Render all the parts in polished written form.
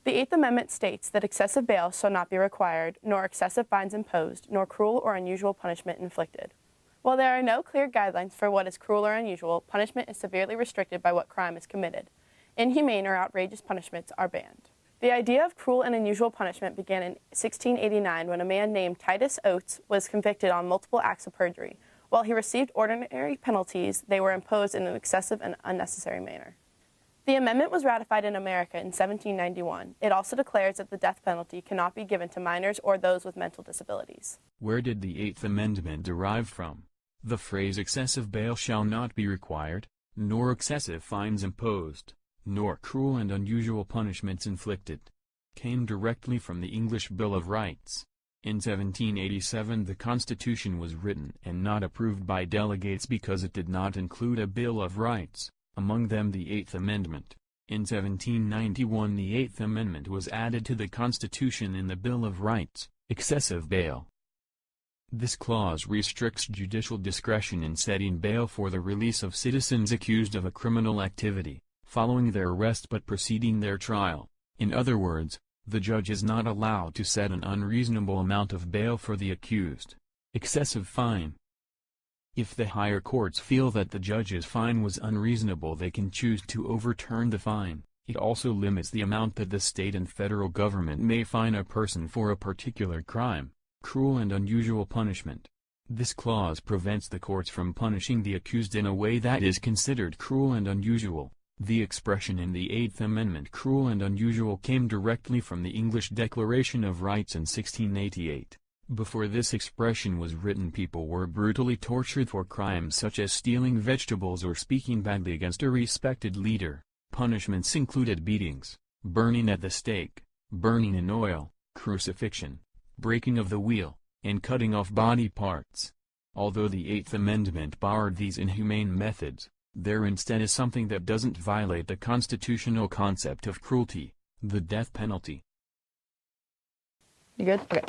The Eighth Amendment states that excessive bail shall not be required, nor excessive fines imposed, nor cruel or unusual punishment inflicted. While there are no clear guidelines for what is cruel or unusual, punishment is severely restricted by what crime is committed. Inhumane or outrageous punishments are banned. The idea of cruel and unusual punishment began in 1689 when a man named Titus Oates was convicted on multiple acts of perjury. While he received ordinary penalties, they were imposed in an excessive and unnecessary manner. The amendment was ratified in America in 1791. It also declares that the death penalty cannot be given to minors or those with mental disabilities. Where did the Eighth Amendment derive from? The phrase excessive bail shall not be required, nor excessive fines imposed, nor cruel and unusual punishments inflicted, came directly from the English Bill of Rights. In 1787 the Constitution was written and not approved by delegates because it did not include a Bill of Rights, among them the Eighth Amendment. In 1791 the Eighth Amendment was added to the Constitution in the Bill of Rights, excessive bail. This clause restricts judicial discretion in setting bail for the release of citizens accused of a criminal activity, following their arrest but preceding their trial. In other words, the judge is not allowed to set an unreasonable amount of bail for the accused. Excessive fine. If the higher courts feel that the judge's fine was unreasonable, they can choose to overturn the fine. It also limits the amount that the state and federal government may fine a person for a particular crime. Cruel and unusual punishment. This clause prevents the courts from punishing the accused in a way that is considered cruel and unusual. The expression in the Eighth Amendment cruel and unusual came directly from the English Declaration of Rights in 1688. Before this expression was written, people were brutally tortured for crimes such as stealing vegetables or speaking badly against a respected leader. Punishments included beatings, burning at the stake, burning in oil, crucifixion, breaking of the wheel, and cutting off body parts. Although the Eighth Amendment barred these inhumane methods, there instead is something that doesn't violate the constitutional concept of cruelty: the death penalty. You good? Okay.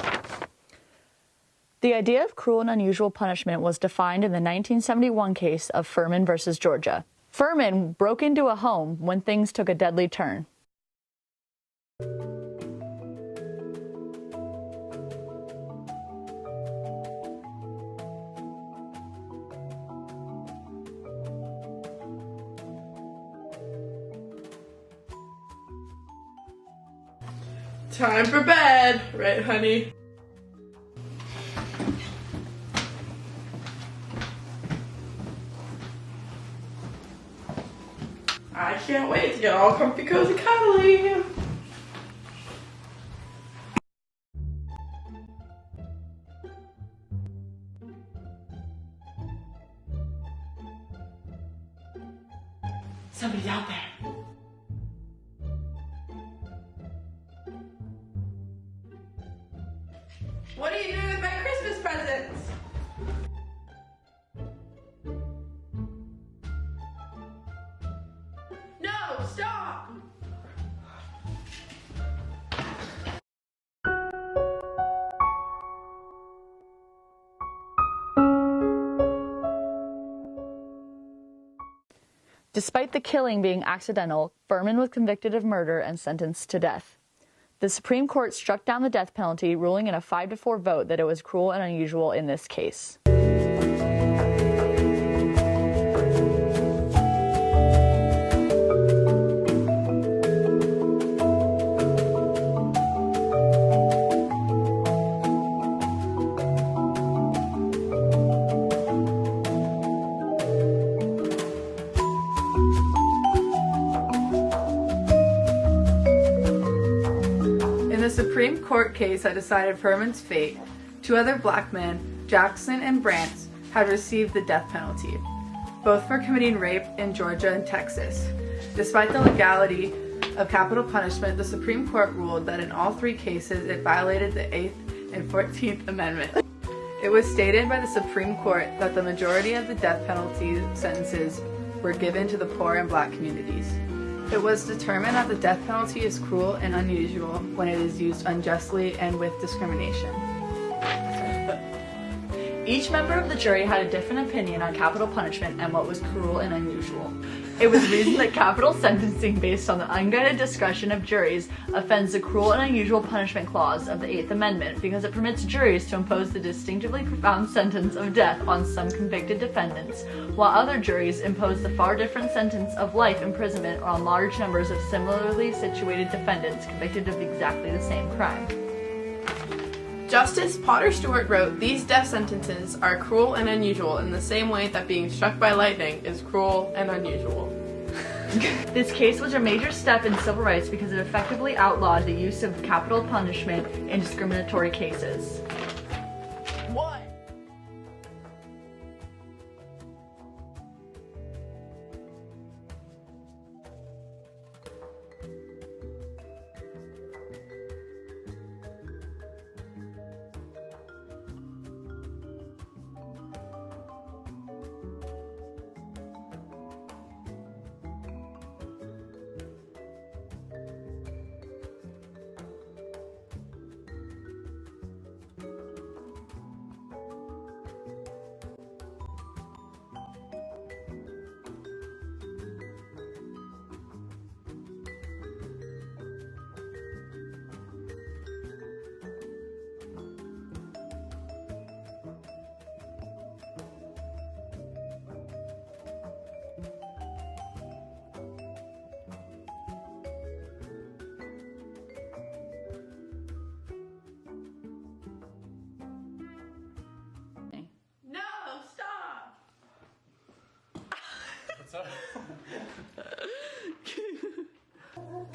The idea of cruel and unusual punishment was defined in the 1971 case of Furman versus Georgia. Furman broke into a home when things took a deadly turn. Time for bed, right, honey? I can't wait to get all comfy, cozy, cuddly. Somebody's out there. What are you doing with my Christmas presents? No, stop! Despite the killing being accidental, Furman was convicted of murder and sentenced to death. The Supreme Court struck down the death penalty, ruling in a 5-4 vote that it was cruel and unusual in this case. In the Supreme Court case that decided Furman's fate, 2 other black men, Jackson and Brants, had received the death penalty, both for committing rape in Georgia and Texas. Despite the legality of capital punishment, the Supreme Court ruled that in all 3 cases it violated the 8th and 14th Amendment. It was stated by the Supreme Court that the majority of the death penalty sentences were given to the poor and black communities. It was determined that the death penalty is cruel and unusual when it is used unjustly and with discrimination. Each member of the jury had a different opinion on capital punishment and what was cruel and unusual. It was reasoned that capital sentencing based on the unguided discretion of juries offends the cruel and unusual punishment clause of the Eighth Amendment because it permits juries to impose the distinctively profound sentence of death on some convicted defendants, while other juries impose the far different sentence of life imprisonment on large numbers of similarly situated defendants convicted of exactly the same crime. Justice Potter Stewart wrote, "These death sentences are cruel and unusual in the same way that being struck by lightning is cruel and unusual." This case was a major step in civil rights because it effectively outlawed the use of capital punishment in discriminatory cases. What?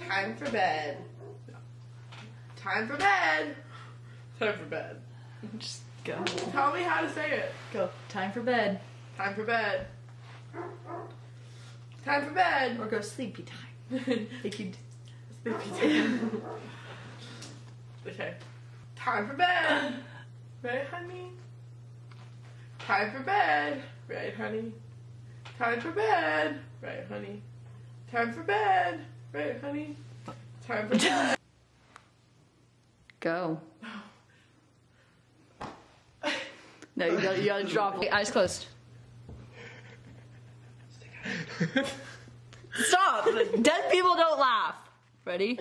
Time for bed. Time for bed. Time for bed. Just go. Tell me how to say it. Go. Time for bed. Time for bed. Time for bed. Or go sleepy time. Like you Sleepy time. Okay. Time for bed. Right, honey? Time for bed. Right, honey? Time for bed. Right, honey? Time for bed. Right, honey? Time for bed. Go. No, you gotta drop. Eyes closed. Stop! Dead people don't laugh. Ready?